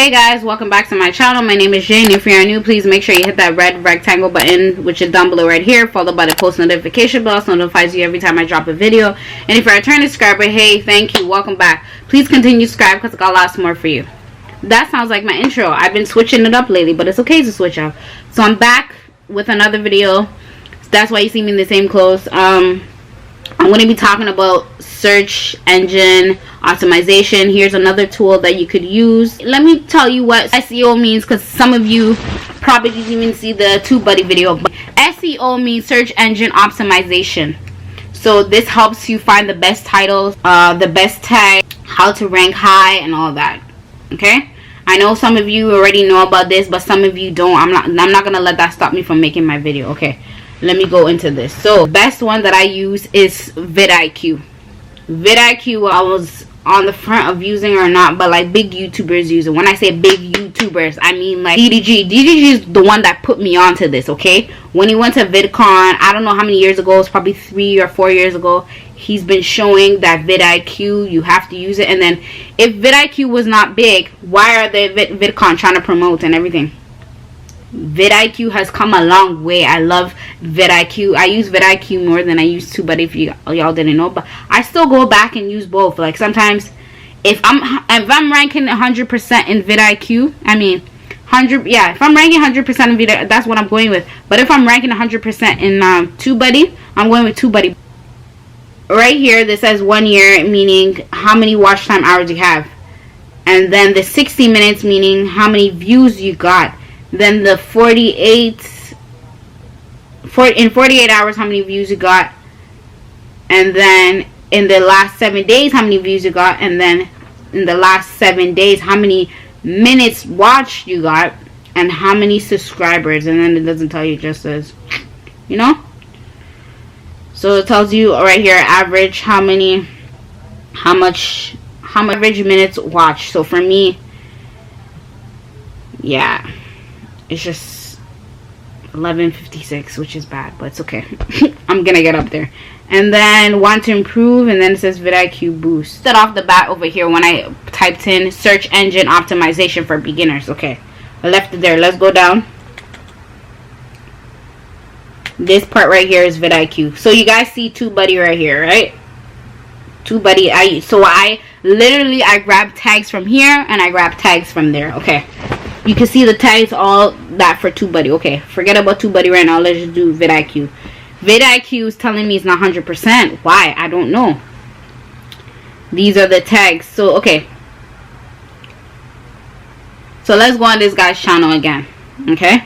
Hey guys, welcome back to my channel. My name is Jane. If you're new, please make sure you hit that red rectangle button, which is down below right here, followed by the post notification bell, so it notifies you every time I drop a video. And if you're a returning subscriber, hey, thank you, welcome back. Please continue to subscribe because I got lots more for you. That sounds like my intro. I've been switching it up lately, but it's okay to switch up. So I'm back with another video. That's why you see me in the same clothes. I'm going to be talking about search engine optimization. Here's another tool that you could use. Let me tell you what SEO means, because some of you probably didn't even see the TubeBuddy video. But SEO means search engine optimization. So this helps you find the best titles, the best tag, how to rank high, and all that. Okay, I know some of you already know about this, but some of you don't. I'm not gonna let that stop me from making my video. Okay, let me go into this. So best one that I use is Vidiq. Vidiq, I was on the front of using or not, but like big YouTubers use it. When I say big YouTubers, I mean like DDG. DDG is the one that put me onto this. Okay, when he went to VidCon, I don't know how many years ago, it's probably 3 or 4 years ago, he's been showing that Vidiq, you have to use it. And then if Vidiq was not big, why are they VidCon trying to promote and everything? Vidiq has come a long way. I love Vidiq. I use Vidiq more than I used to, but if y'all didn't know, but I still go back and use both. Like sometimes if I'm ranking 100% in Vidiq, I mean 100, yeah, if I'm ranking 100% in Vidiq, that's what I'm going with. But if I'm ranking 100% in TubeBuddy, I'm going with TubeBuddy. Right here this says 1 year, meaning how many watch time hours you have, and then the 60 minutes meaning how many views you got. Then the 48 hours, how many views you got. And then in the last 7 days, how many views you got. And then in the last 7 days, how many minutes watched you got. And how many subscribers. And then it doesn't tell you, it just says, you know. So it tells you right here, average, how much average minutes watched. So for me, yeah, it's just 11:56, which is bad, but it's okay. I'm gonna get up there. And then want to improve, and then it says Vidiq boost. That off the bat over here when I typed in search engine optimization for beginners. Okay, I left it there. Let's go down. This part right here is Vidiq. So you guys see TubeBuddy right here, right? TubeBuddy. I literally grab tags from here and I grab tags from there. Okay. You can see the tags, all that for TubeBuddy. Okay, forget about TubeBuddy right now. Let's just do Vidiq. Vidiq is telling me it's not 100%. Why? I don't know. These are the tags. So, okay. So, let's go on this guy's channel again. Okay.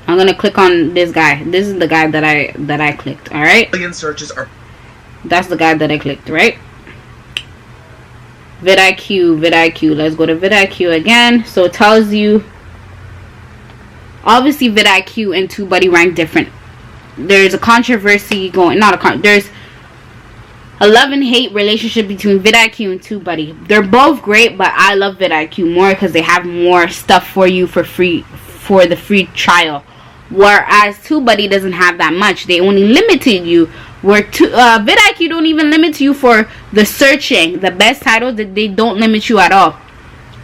I'm going to click on this guy. This is the guy that I clicked. Alright. That's the guy that I clicked, right? Vidiq. Let's go to Vidiq again. So it tells you, obviously Vidiq and TubeBuddy rank different. There's a controversy going, there's a love and hate relationship between Vidiq and TubeBuddy. They're both great, but I love Vidiq more because they have more stuff for you for free, for the free trial. Whereas TubeBuddy doesn't have that much. They only limited you. Where Vidiq don't even limit you for the searching, the best titles, that they don't limit you at all.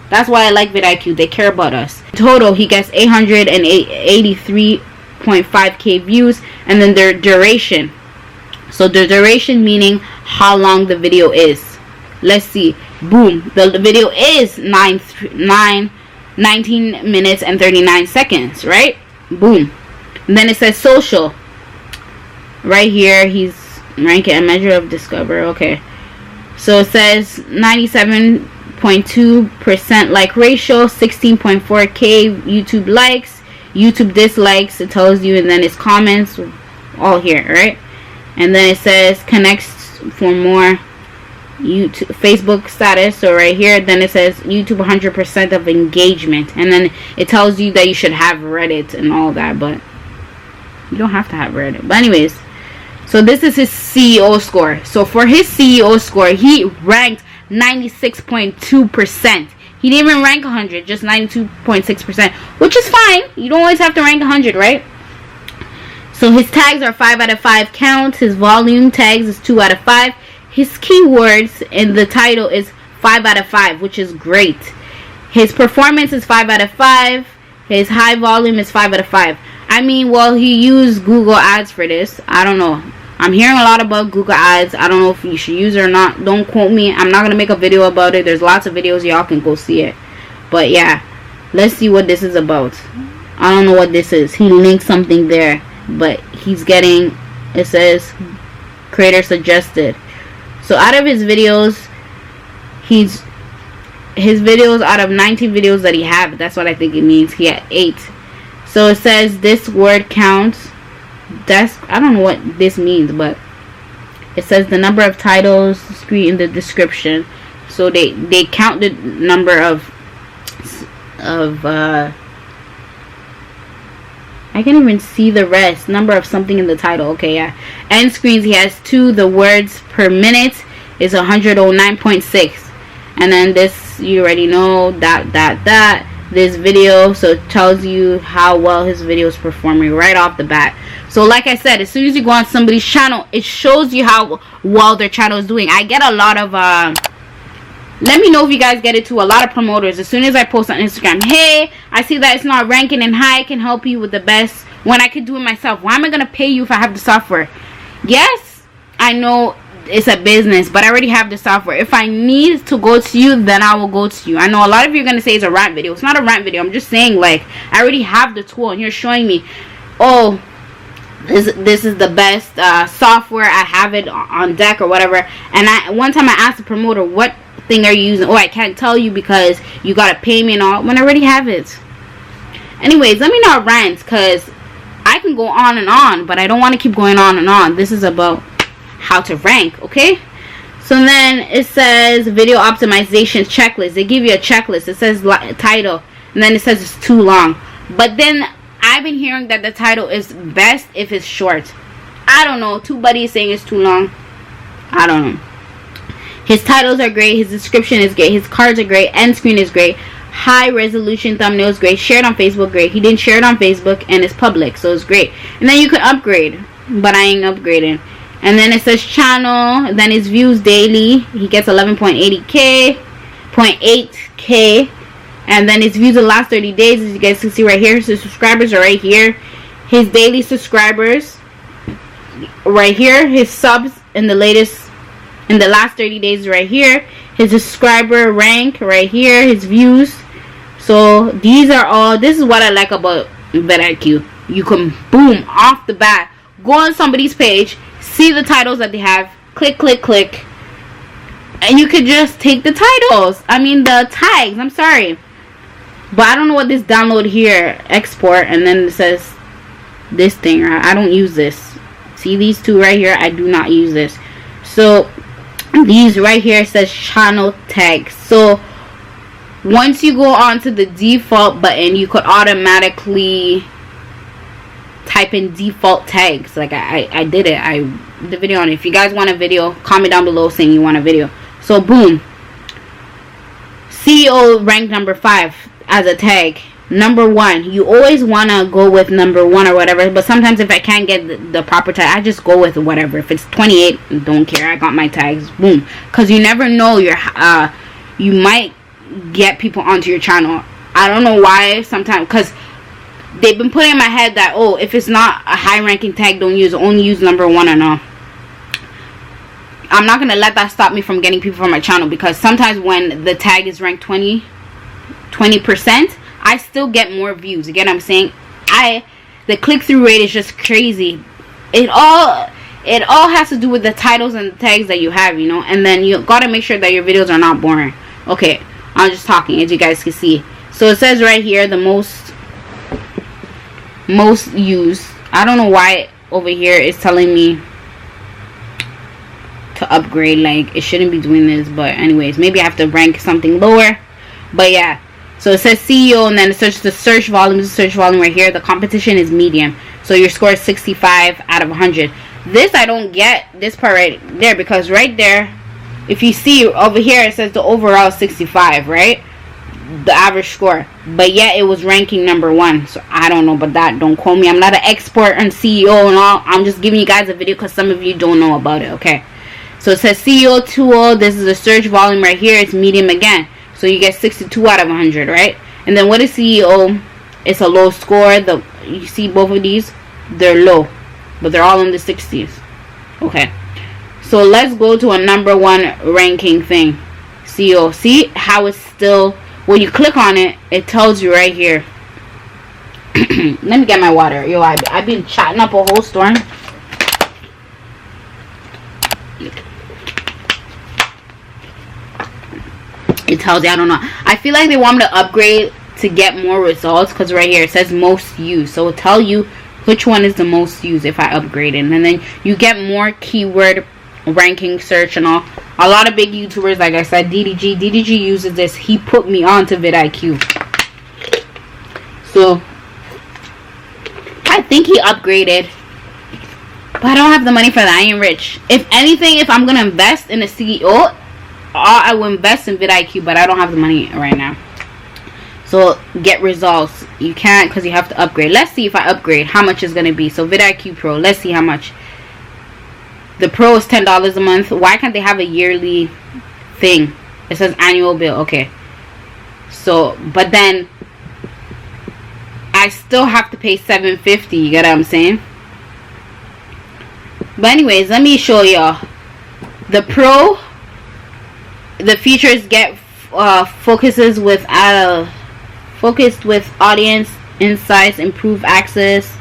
That's why I like Vidiq. They care about us. In total, he gets 883.5k views, and then their duration. So the duration meaning how long the video is. Let's see. Boom. The video is 19 minutes and 39 seconds, right? Boom. And then it says social. Right here, he's ranking a measure of discover. Okay, so it says 97.2% like ratio, 16.4k YouTube likes, YouTube dislikes. It tells you, and then it's comments, all here, right? And then it says connects for more YouTube, Facebook status. So right here, then it says YouTube 100% of engagement, and then it tells you that you should have Reddit and all that, but you don't have to have Reddit. But anyways. So this is his CEO score. So for his CEO score, he ranked 96.2%. He didn't even rank 100, just 92.6%, which is fine. You don't always have to rank 100, right? So his tags are 5 out of 5 count. His volume tags is 2 out of 5. His keywords in the title is 5 out of 5, which is great. His performance is 5 out of 5. His high volume is 5 out of 5. I mean, well, he used Google Ads for this. I don't know. I'm hearing a lot about Google Ads. I don't know if you should use it or not. Don't quote me. I'm not going to make a video about it. There's lots of videos. Y'all can go see it. But yeah, let's see what this is about. I don't know what this is. He linked something there. But he's getting, it says, creator suggested. So out of his videos, his videos, out of 19 videos that he had, that's what I think it means, he had 8. So it says this word counts. I don't know what this means, but it says the number of titles screen in the description. So they count the number of I can't even see the rest. Number of something in the title. Okay, yeah. End screens, he has 2. The words per minute is 109.6. And then this, you already know, this video. So it tells you how well his video is performing right off the bat. So like I said, as soon as you go on somebody's channel, it shows you how well their channel is doing. I get a lot of let me know if you guys get it too. A lot of promoters, as soon as I post on Instagram, hey, I see that it's not ranking and high, I can help you with the best when I could do it myself. Why am I going to pay you if I have the software? Yes, I know it's a business, but I already have the software. If I need to go to you, then I will go to you. I know a lot of you are going to say it's a rant video. It's not a rant video. I'm just saying, like, I already have the tool and you're showing me, oh, this is the best software. I have it on deck or whatever. And one time I asked the promoter, what thing are you using? Oh, I can't tell you because you got to pay me and all, when I already have it. Anyways, let me not rant, because I can go on and on, but I don't want to keep going on and on. This is about how to rank, okay? So then it says video optimization checklist. They give you a checklist. It says title, and then it says it's too long. But then I've been hearing that the title is best if it's short. I don't know. TubeBuddy is saying it's too long. I don't know. His titles are great. His description is great. His cards are great. End screen is great. High resolution thumbnail is great. Shared on Facebook, great. He didn't share it on Facebook, and it's public, so it's great. And then you can upgrade, but I ain't upgrading. And then it says channel. Then his views daily, he gets 11.80k, 0.8k. And then his views the last 30 days, as you guys can see right here. His subscribers are right here. His daily subscribers right here. His subs in the last 30 days right here. His subscriber rank right here. His views. So these are all, this is what I like about Vidiq. You can, boom, off the bat, go on somebody's page, see the titles that they have, click, click, click, and you could just take the titles. I mean the tags, I'm sorry. But I don't know what this download here, export, and then it says this thing, right? I don't use this. See these two right here? I do not use this. So these right here says channel tags. So once you go on to the default button, you could automatically type in default tags. Like I did it. I did the video on it. If you guys want a video, comment down below saying you want a video. So boom. CEO ranked number 5 as a tag. Number 1. You always want to go with number 1 or whatever. But sometimes if I can't get the proper tag, I just go with whatever. If it's 28, don't care. I got my tags. Boom. Because you never know. You might get people onto your channel. I don't know why sometimes. Because they've been putting in my head that, oh, if it's not a high ranking tag, don't use it. Only use number 1 and all. I'm not going to let that stop me from getting people from my channel. Because sometimes when the tag is ranked 20%, I still get more views. You get what I'm saying? The click-through rate is just crazy. It all has to do with the titles and the tags that you have, you know. And then you gotta make sure that your videos are not boring. Okay, I'm just talking, as you guys can see. So it says right here the most used. I don't know why over here it's telling me to upgrade. Like, it shouldn't be doing this, but anyways, maybe I have to rank something lower. But yeah. So it says CEO, and then it says the search volume. The search volume right here. The competition is medium. So your score is 65 out of 100. This I don't get, this part right there, because right there, if you see over here, it says the overall is 65, right? The average score. But yet it was ranking number 1. So I don't know about that. Don't quote me. I'm not an expert on CEO and all. I'm just giving you guys a video because some of you don't know about it. Okay. So it says CEO tool. This is a search volume right here. It's medium again. So you get 62 out of 100, right? And then what is CEO? It's a low score. You see both of these? They're low. But they're all in the 60s. Okay. So let's go to a number one ranking thing. CEO. See how it's still... When you click on it, it tells you right here. Let me get my water. Yo, I've been chatting up a whole storm. It tells you, I don't know. I feel like they want me to upgrade to get more results, because right here it says most used. So it'll tell you which one is the most used if I upgrade it. And then you get more keyword ranking search and all. A lot of big YouTubers, like I said, DDG uses this. He put me on to vidIQ. So I think he upgraded, but I don't have the money for that. I ain't rich. If anything, if I'm gonna invest in a CEO, I will invest in vidIQ, but I don't have the money right now. So get results. You can't, because you have to upgrade. Let's see if I upgrade how much it's gonna be. So vidIQ Pro, let's see how much. The Pro is $10 a month. Why can't they have a yearly thing? It says annual bill. Okay. So, but then I still have to pay $750. You get what I'm saying? But anyways, let me show y'all. The Pro, the features get focused with audience insights, improve access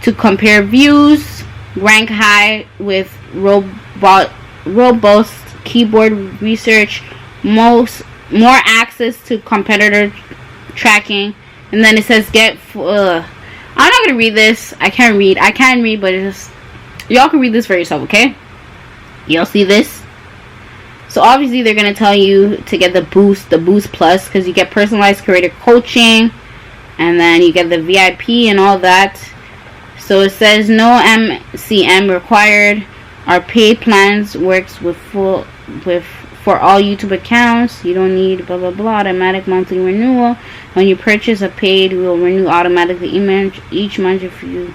to compare views, rank high with robust keyboard research, more access to competitor tracking, and then it says get. I'm not gonna read this. I can read, but it's just, y'all can read this for yourself, okay? Y'all see this? So obviously they're gonna tell you to get the boost plus, because you get personalized creator coaching, and then you get the VIP and all that. So it says no MCM required. Our paid plans works for all YouTube accounts. You don't need blah blah blah. Automatic monthly renewal. When you purchase a paid, we will renew automatically each month. If you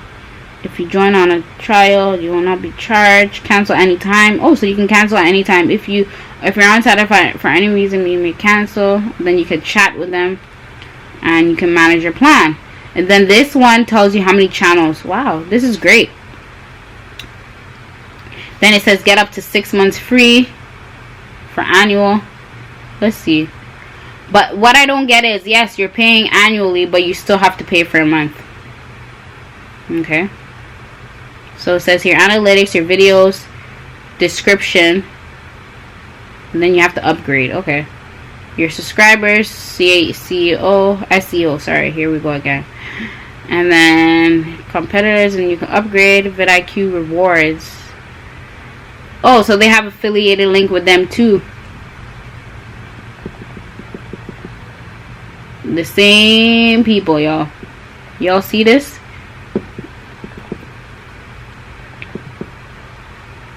join on a trial, you will not be charged. Cancel anytime. Oh, so you can cancel at any time. If you're unsatisfied for any reason, you may cancel. Then you can chat with them, and you can manage your plan. And then this one tells you how many channels. Wow, this is great. Then it says get up to 6 months free for annual. Let's see. But what I don't get is, yes, you're paying annually, but you still have to pay for a month. Okay. So it says here analytics, your videos, description, and then you have to upgrade. Okay. Your subscribers, SEO, sorry, here we go again. And then competitors, and you can upgrade vidIQ rewards. Oh, so they have affiliated link with them too. The same people, y'all. Y'all see this?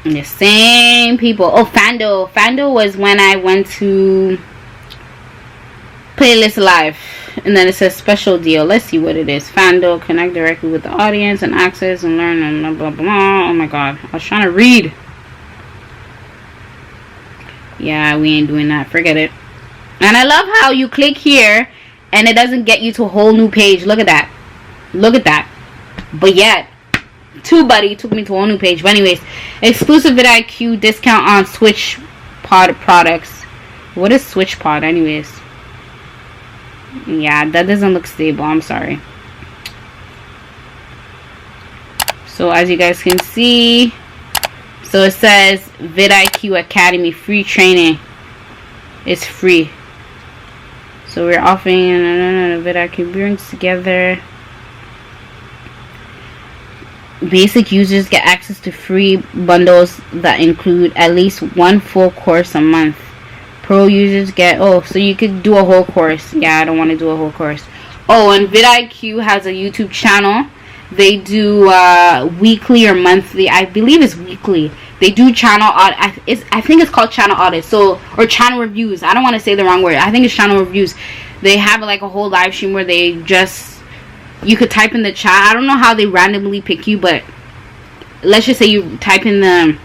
The same people. Oh, Fando. Fando was when I went to Playlist Live, and then it says special deal. Let's see what it is. Fando, connect directly with the audience and access and learn and blah blah blah. Oh my god, I was trying to read. Yeah, we ain't doing that. Forget it. And I love how you click here and it doesn't get you to a whole new page. Look at that. Look at that. But yet, TubeBuddy took me to a whole new page. But anyways, exclusive vidIQ discount on Switch Pod products. What is Switch Pod anyways? Yeah, that doesn't look stable. I'm sorry. So as you guys can see, so it says vidIQ Academy free training. It's free. So we're offering vidIQ brings together. Basic users get access to free bundles that include at least one full course a month. Pro users get, oh, so you could do a whole course. Yeah, I don't want to do a whole course. Oh, and vidIQ has a YouTube channel. They do weekly or monthly. I believe it's weekly. They do channel audit. I think it's called channel audit. So, or channel reviews. I don't want to say the wrong word. I think it's channel reviews. They have like a whole live stream where they just, you could type in the chat. I don't know how they randomly pick you, but let's just say you type in the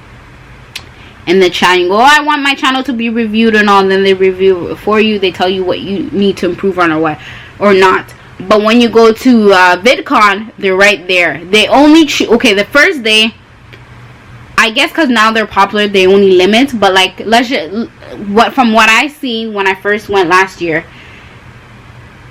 in the channel. You go, oh, I want my channel to be reviewed and all. And then they review it for you. They tell you what you need to improve on or what or not. But when you go to VidCon, they're right there. They only okay, the first day, I guess because now they're popular, they only limit. But like, from what I seen when I first went last year,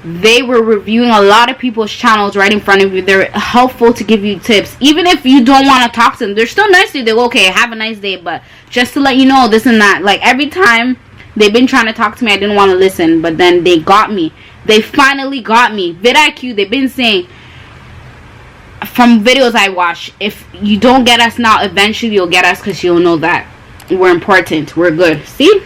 they were reviewing a lot of people's channels right in front of you. They're helpful to give you tips. Even if you don't want to talk to them, they're still nice to you. They go, okay, have a nice day, but just to let you know this and that. Like, every time they've been trying to talk to me, I didn't want to listen, but then they got me. They finally got me. VidIQ, they've been saying from videos I watch, if you don't get us now, eventually you'll get us, because you'll know that we're important, we're good. See?